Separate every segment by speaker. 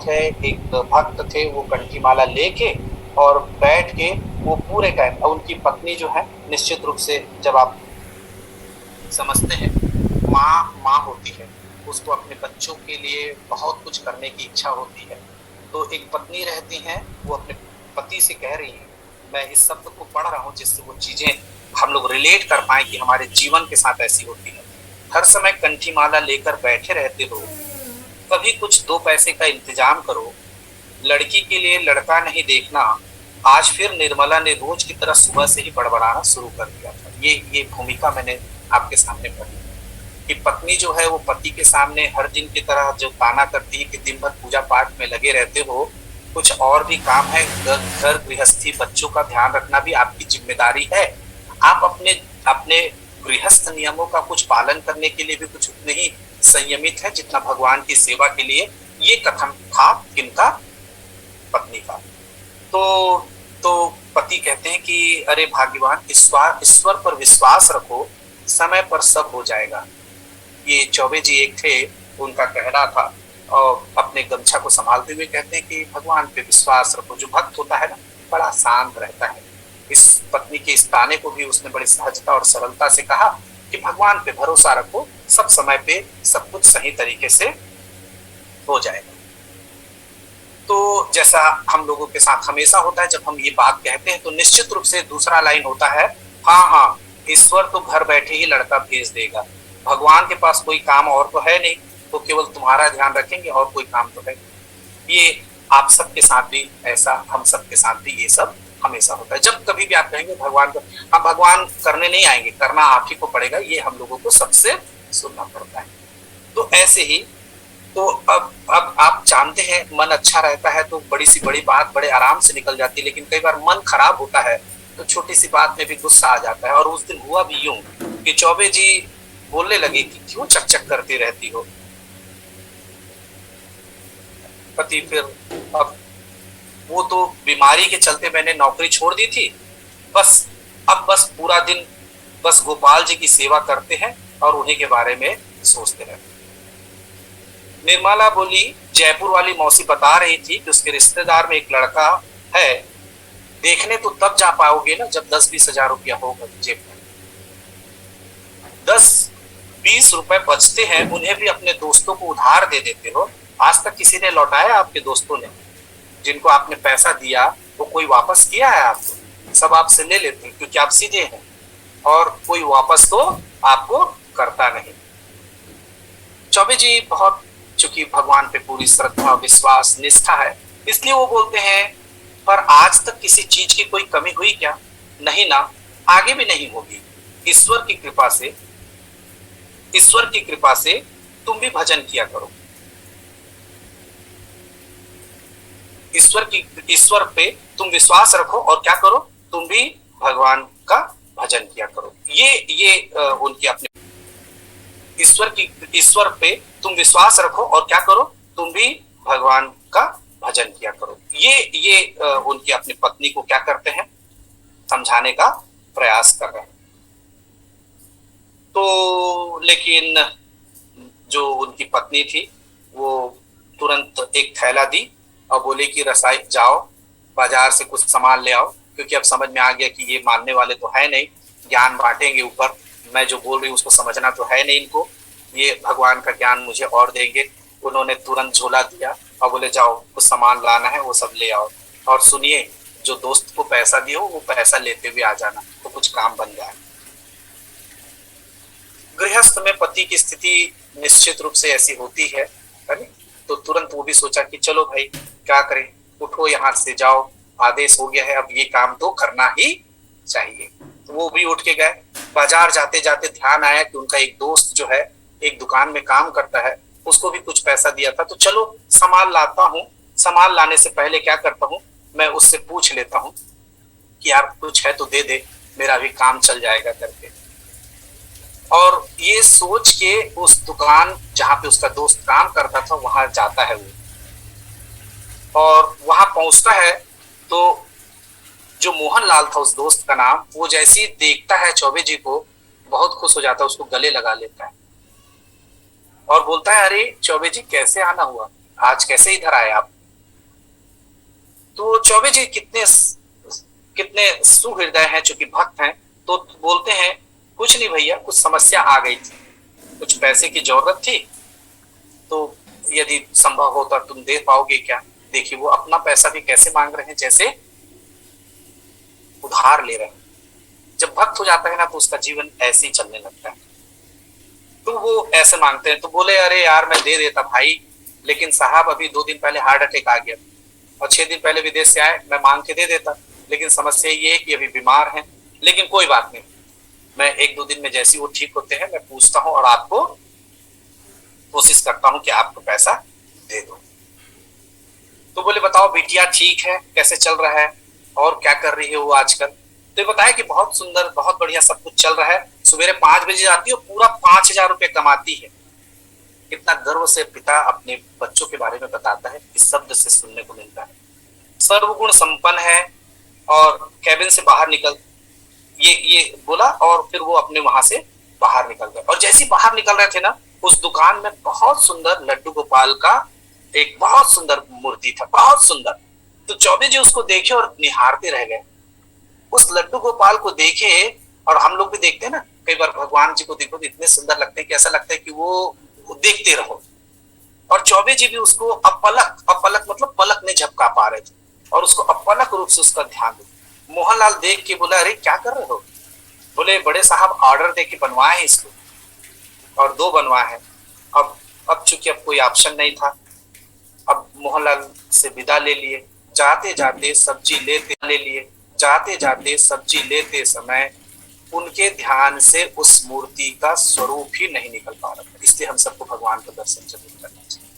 Speaker 1: है, एक भक्त थे, वो कंठी माला लेके और बैठ के वो पूरे टाइम, उनकी पत्नी जो है निश्चित रूप से, जब आप समझते हैं, माँ माँ होती है, उसको अपने बच्चों के लिए बहुत कुछ करने की इच्छा होती है। तो एक पत्नी रहती हैं, वो अपने पति से कह रही है, मैं इस शब्द को पढ़ रहा हूँ जिससे वो चीजें हम लोग रिलेट कर पाए कि हमारे जीवन के साथ ऐसी होती है। हर समय कंठी माला लेकर बैठे रहते हो, कभी कुछ दो पैसे का इंतजाम करो, लड़की के लिए लड़का नहीं देखना। आज फिर निर्मला ने रोज की तरह सुबह से ही बड़बड़ाना शुरू कर दिया था। ये भूमिका मैंने आपके सामने पढ़ी कि पत्नी जो है वो पति के सामने हर दिन की तरह जो ताना करती है कि दिन भर पूजा पाठ में लगे रहते हो, कुछ और भी काम है, घर गृहस्थी बच्चों का ध्यान रखना भी आपकी जिम्मेदारी है। आप अपने अपने गृहस्थ नियमों का कुछ पालन करने के लिए भी कुछ उतने ही संयमित है जितना भगवान की सेवा के लिए। ये कथन था किनका? पत्नी का। तो तो पति कहते हैं कि अरे भाग्यवान, ईश्वर पर विश्वास रखो, समय पर सब हो जाएगा। ये चौबे जी एक थे, उनका कहना था, और अपने गमछा को संभालते हुए कहते हैं कि भगवान पे विश्वास रखो। जो भक्त होता है ना, बड़ा शांत रहता है। इस पत्नी के इस ताने को भी उसने बड़ी सहजता और सरलता से कहा कि भगवान पे भरोसा रखो, सब समय पे सब कुछ सही तरीके से हो जाएगा। तो जैसा हम लोगों के साथ हमेशा होता है, जब हम ये बात कहते हैं तो निश्चित रूप से दूसरा लाइन होता है, हाँ हाँ, ईश्वर तो घर बैठे ही लड़का भेज देगा। भगवान के पास कोई काम और तो है नहीं, तो केवल तुम्हारा ध्यान रखेंगे, और कोई काम तो है। ये आप सबके साथ भी ऐसा, हम सबके साथ भी ये सब हमेशा होता है। जब कभी भी आप कहेंगे भगवान को, हाँ, भगवान करने नहीं आएंगे, करना आप ही को पड़ेगा, ये हम लोगों को सबसे सुनना पड़ता है। तो ऐसे ही, तो अब आप जानते हैं, मन अच्छा रहता है तो बड़ी सी बड़ी बात बड़े आराम से निकल जाती है, लेकिन कई बार मन खराब होता है तो छोटी सी बात में भी गुस्सा आ जाता है। और उस दिन हुआ भी यूं कि चौबे जी बोलने लगे कि क्यों चकचक करती रहती हो। पति फिर, अब वो तो बीमारी के चलते मैंने नौकरी छोड़ दी थी, बस अब बस पूरा दिन बस गोपाल जी की सेवा करते हैं और उन्हीं के बारे में सोचते रहते हैं। निर्मला बोली, जयपुर वाली मौसी बता रही थी कि उसके रिश्तेदार में एक लड़का है, देखने तो तब जा पाओगे ना जब 10-20 हजार रुपया होगा जेब में। 10-20 रुपए बचते हैं, उन्हें भी अपने दोस्तों को उधार दे देते हो। आज तक किसी ने लौटाया? आपके दोस्तों ने, जिनको आपने पैसा दिया, वो कोई वापस किया है आपको? सब आपसे ले लेते हैं क्योंकि आप सीधे हैं, और कोई वापस तो आपको करता नहीं। चौबे जी बहुत, चूंकि भगवान पे पूरी श्रद्धा, विश्वास, निष्ठा है, इसलिए वो बोलते हैं, पर आज तक किसी चीज की कोई कमी हुई क्या? नहीं ना, आगे भी नहीं होगी। ईश्वर की कृपा से, ईश्वर की कृपा से तुम भी भजन किया करो। ईश्वर पे तुम विश्वास रखो और क्या करो, तुम भी भगवान का भजन किया करो। ये उनकी अपनी, ईश्वर पे तुम विश्वास रखो और क्या करो, तुम भी भगवान का भजन किया करो। ये उनकी अपनी पत्नी को क्या करते हैं, समझाने का प्रयास कर रहे हैं। तो लेकिन जो उनकी पत्नी थी, वो तुरंत एक थैला दी और बोले कि रसाई जाओ, बाजार से कुछ सामान ले आओ, क्योंकि अब समझ में आ गया कि ये मानने वाले तो है नहीं, ज्ञान बांटेंगे ऊपर, मैं जो बोल रही हूँ उसको समझना तो है नहीं इनको, ये भगवान का ज्ञान मुझे और देंगे। उन्होंने तुरंत झोला दिया और बोले जाओ, कुछ सामान लाना है वो सब ले आओ, और सुनिए, जो दोस्त को पैसा दिए हो वो पैसा लेते हुए आ जाना, तो कुछ काम बन जाए। गृहस्थ में पति की स्थिति निश्चित रूप से ऐसी होती है नहीं? तो तुरंत वो भी सोचा कि चलो भाई, क्या करें, उठो यहाँ से जाओ, आदेश हो गया है, अब ये काम तो करना ही चाहिए। तो वो भी उठ के गए। बाजार जाते जाते ध्यान आया कि उनका एक दोस्त जो है एक दुकान में काम करता है, उसको भी कुछ पैसा दिया था, तो चलो सामान लाता हूँ। सामान लाने से पहले क्या करता हूँ, मैं उससे पूछ लेता हूँ कि यार कुछ है तो दे दे, मेरा भी काम चल जाएगा करके। और ये सोच के उस दुकान जहाँ पे उसका दोस्त काम करता था वहां जाता है वो, और वहां पहुंचता है तो जो मोहन लाल था उस दोस्त का नाम, वो जैसे ही देखता है चौबे जी को, बहुत खुश हो जाता है, उसको गले लगा लेता है और बोलता है, अरे चौबे जी कैसे आना हुआ, आज कैसे इधर आए आप? तो चौबे जी कितने कितने सुहृदय हैं, चूंकि भक्त हैं, तो बोलते हैं कुछ नहीं भैया, कुछ समस्या आ गई थी, कुछ पैसे की जरूरत थी, तो यदि संभव हो तो तुम दे पाओगे क्या। देखिए वो अपना पैसा भी कैसे मांग रहे हैं, जैसे उधार ले रहे हैं। जब भक्त हो जाता है ना तो उसका जीवन ऐसे ही चलने लगता है। तो वो ऐसे मांगते हैं, तो बोले अरे यार मैं दे देता भाई, लेकिन साहब अभी 2 दिन पहले हार्ट अटैक आ गया और 6 दिन पहले विदेश से आए, मैं मांग के दे देता, लेकिन समस्या ये है कि अभी बीमार हैं। लेकिन कोई बात नहीं, मैं 1-2 दिन में जैसे वो ठीक होते हैं मैं पूछता हूँ और आपको कोशिश करता हूँ कि आपको पैसा दे दो। तो बोले बताओ बिटिया ठीक है, कैसे चल रहा है और क्या कर रही है वो आजकल। तो ये बताया कि बहुत सुंदर, बहुत बढ़िया सब कुछ चल रहा है। सवेरे 5 बजे आती है और पूरा 5,000 रुपये कमाती है। कितना गर्व से पिता अपने बच्चों के बारे में बताता है, इस शब्द से सुनने को मिलता है। सर्वगुण संपन्न है और कैबिन से बाहर निकल, ये बोला और फिर वो अपने वहां से बाहर निकल गए। और जैसे बाहर निकल रहे थे ना, उस दुकान में बहुत सुंदर लड्डू गोपाल का एक बहुत सुंदर मूर्ति था, बहुत सुंदर। तो चौबे जी उसको देखे और निहारते रह गए। उस लड्डू गोपाल को देखे, और हम लोग भी देखते हैं ना कई बार भगवान जी को देखो तो इतने सुंदर लगते हैं कि ऐसा लगता है कि वो देखते रहो। और चौबे जी भी उसको अपलक अपलक मतलब पलक नहीं झपका पा रहे थे और उसको अपलक रूप से उसका ध्यान दे। मोहनलाल देख के बोला अरे क्या कर रहे हो। बोले बड़े साहब ऑर्डर दे के बनवाए हैं इसको और 2 बनवाए हैं। अब चूंकि अब कोई ऑप्शन नहीं था, अब मोहनलाल से विदा ले लिए। जाते जाते सब्जी लेते समय उनके ध्यान से उस मूर्ति का स्वरूप ही नहीं निकल पा रहा था। इसलिए हम सबको भगवान का दर्शन जरूर करना चाहिए।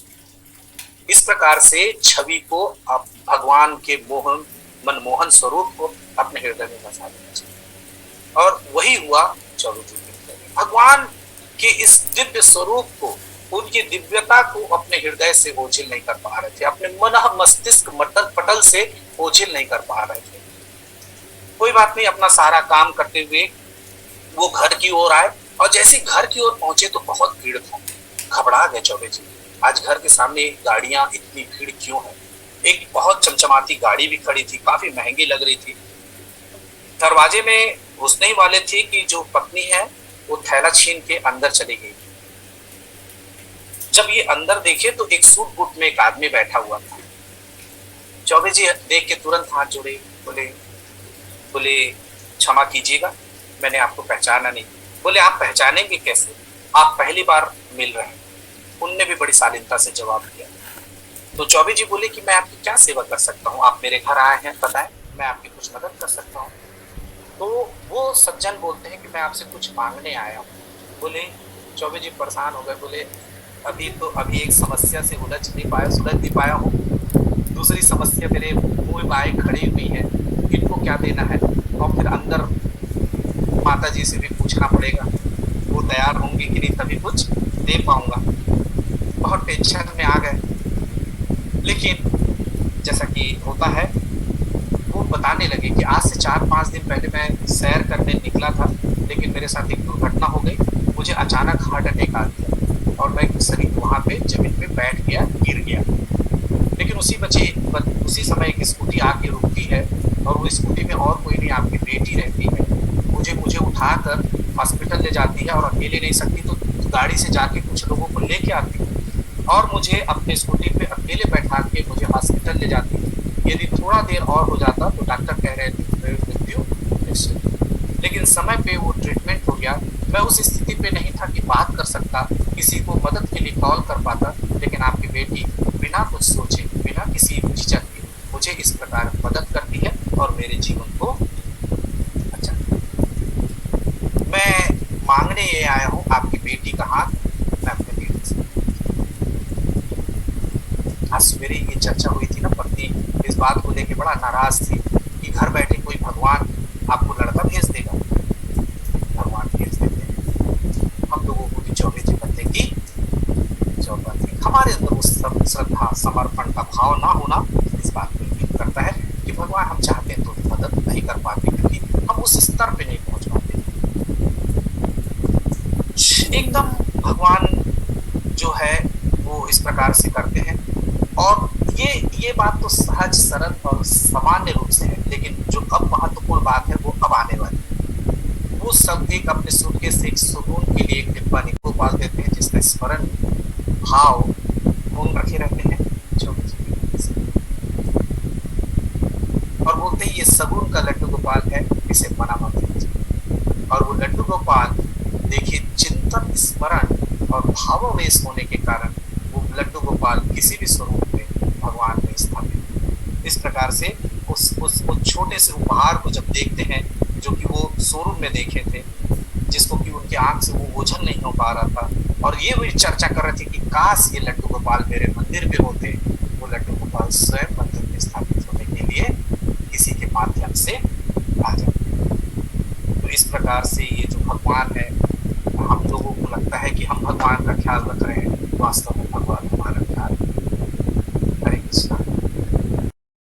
Speaker 1: इस प्रकार से छवि को आप भगवान के मनमोहन स्वरूप को अपने हृदय में बसा देना चाहिए। और वही हुआ चौबे जी के हृदय में। भगवान के इस दिव्य स्वरूप को, उनकी दिव्यता को अपने हृदय से ओझिल नहीं कर पा रहे थे, अपने मन मस्तिष्क पटल से ओझिल नहीं कर पा रहे थे। कोई बात नहीं, अपना सारा काम करते हुए वो घर की ओर आए और जैसे घर की ओर पहुंचे तो बहुत भीड़ था। घबरा गए चौबे जी, आज घर के सामने गाड़ियां, इतनी भीड़ क्यों है। एक बहुत चमचमाती गाड़ी भी खड़ी थी, काफी महंगी लग रही थी। दरवाजे में घुसने ही वाले थे कि जो पत्नी है वो थैला छीन के अंदर चली गई। जब ये अंदर देखे तो एक सूट बूट में एक आदमी बैठा हुआ था। चौबे जी देख के तुरंत हाथ जोड़े, बोले क्षमा कीजिएगा, मैंने आपको पहचाना नहीं। बोले आप पहचानेंगे कैसे, आप पहली बार मिल रहे हैं। उनने भी बड़ी शालीनता से जवाब दिया। तो चौबे जी बोले कि मैं आपकी क्या सेवा कर सकता हूँ, आप मेरे घर आए हैं, बताएं मैं आपकी कुछ मदद कर सकता हूँ। तो वो सज्जन बोलते हैं कि मैं आपसे कुछ मांगने आया हूँ। बोले चौबे जी परेशान हो गए, बोले अभी एक समस्या से सुलझ नहीं पाया हूँ। दूसरी समस्या मेरे मुंह में आए खड़ी हुई है, इनको क्या देना है, और फिर अंदर माता जी से भी पूछना पड़ेगा, वो तैयार होंगे कि नहीं तभी कुछ दे पाऊंगा। बहुत टेंशन में आ गए। लेकिन जैसा कि होता है, वो बताने लगे कि आज से 4-5 दिन पहले मैं सैर करने निकला था, लेकिन मेरे साथ एक दुर्घटना हो गई। मुझे अचानक हार्ट अटैक आ गया और मैं शरीर वहां पे जमीन पे बैठ गया, गिर गया। लेकिन उसी समय एक स्कूटी आके रुकती है और वो स्कूटी में और कोई नहीं, आपकी बेटी रहती है। मुझे उठाकर हॉस्पिटल ले जाती है और अकेले नहीं सकती तो गाड़ी से जाके कुछ लोगों को लेके आती है और मुझे अपने स्कूटी पे अकेले बैठा के मुझे हॉस्पिटल ले जाती है। यदि थोड़ा देर और हो जाता तो डॉक्टर कह रहे थे मृत्यु निश्चित, लेकिन समय पे वो ट्रीटमेंट हो गया। मैं उस स्थिति पे नहीं था कि बात कर सकता, किसी को मदद के लिए कॉल कर पाता, लेकिन आपकी बेटी बिना कुछ सोचे, बिना किसी झिझक के मुझे इस प्रकार मदद करती है और मेरे जीवन को अच्छा। मैं मांगने ये आया हूँ आपकी बेटी का हाथ, मैं अपने बेटी से। आज सवेरे ये चर्चा हुई थी ना, पत्नी इस बात को लेकर बड़ा नाराज थी कि घर बैठे कोई भगवान आपको लड़का भेज देगा। भगवान भेज देते हैं। हम लोगों को भी चौबे जी बंदे की जरूरत है। हमारे अंदर उस श्रद्धा समर्पण का भाव ना होना इस बात को इंगित करता है कि भगवान हम चाहते हैं तो भी मदद नहीं कर पाते, क्योंकि हम उस स्तर पे नहीं पहुंच पाते। एकदम भगवान जो है वो इस प्रकार से करते हैं। और ये बात तो सहज सरल और सामान्य रूप से है, लेकिन जो अब महत्वपूर्ण बात है वो अब आने वाली है। वो सब एक अपने सूटकेस से एक सुकून के लिए एक डिब्बा नींबू पाल देते हैं, जिसका स्मरण भाव पूर्ण रखे रहते हैं 24 और बोलते हैं ये सगुन का लड्डू गोपाल है, इसे मना मत कीजिए। और वो लड्डू गोपाल देखिए चिंतन स्मरण और भावावेश होने के कारण वो लड्डू गोपाल किसी भी स्वरूप में भगवान में स्थापित। इस प्रकार से उस छोटे से उपहार को जब देखते हैं जो कि वो शोरूम में देखे थे, जिसको कि उनके आंख से वो ओझल नहीं हो पा रहा था, और ये भी चर्चा कर रहे थे कि काश ये लड्डू गोपाल मेरे मंदिर में होते। वो लड्डू गोपाल स्वयं मंदिर में स्थापित होने के लिए किसी के माध्यम से आ जाते। तो इस प्रकार से ये जो भगवान है, हम लोगों को लगता है कि हम भगवान का ख्याल रख रहे हैं, वास्तव में